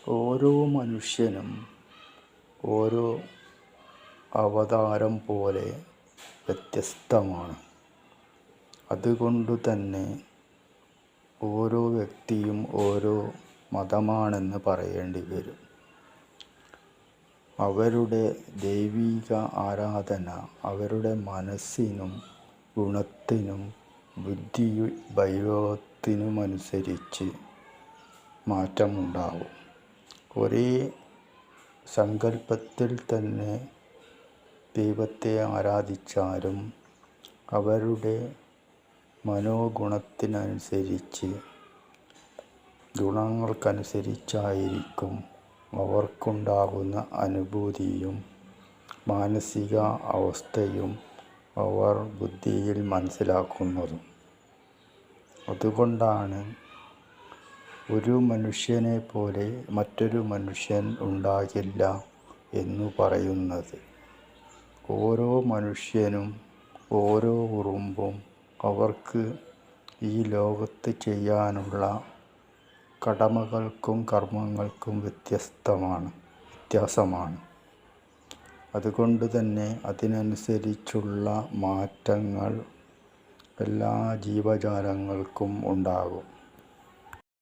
ഓരോ മനുഷ്യനും ഓരോ അവതാരം പോലെ വ്യത്യസ്തമാണ്. അതുകൊണ്ടു തന്നെ ഓരോ വ്യക്തിയും ഓരോ മതമാണെന്ന് പറയേണ്ടി വരും. അവരുടെ ദൈവിക ആരാധന അവരുടെ മനസ്സിനും ഗുണത്തിനും ബുദ്ധിവൈഭവത്തിനുമനുസരിച്ച് മാറ്റമുണ്ടാകും. ഒരേ സങ്കല്പത്തിൽ തന്നെ ദൈവത്തെ ആരാധിച്ചാലും അവരുടെ മനോഗുണത്തിനനുസരിച്ച് ഗുണങ്ങൾക്കനുസരിച്ചായിരിക്കും അവർക്കുണ്ടാകുന്ന അനുഭൂതിയും മാനസിക അവസ്ഥയും അവർ ബുദ്ധിയിൽ മനസ്സിലാക്കുന്നതും. അതുകൊണ്ടാണ് ഒരു മനുഷ്യനെ പോലെ മറ്റൊരു മനുഷ്യൻ ഉണ്ടാകില്ല എന്നു പറയുന്നത്. ഓരോ മനുഷ്യനും ഓരോ ഉറുമ്പും അവർക്ക് ഈ ലോകത്ത് ചെയ്യാനുള്ള കടമകൾക്കും കർമ്മങ്ങൾക്കും വ്യത്യാസമാണ്. അതുകൊണ്ട് തന്നെ അതിനനുസരിച്ചുള്ള മാറ്റങ്ങൾ എല്ലാ ജീവജാലങ്ങൾക്കും ഉണ്ടാകും.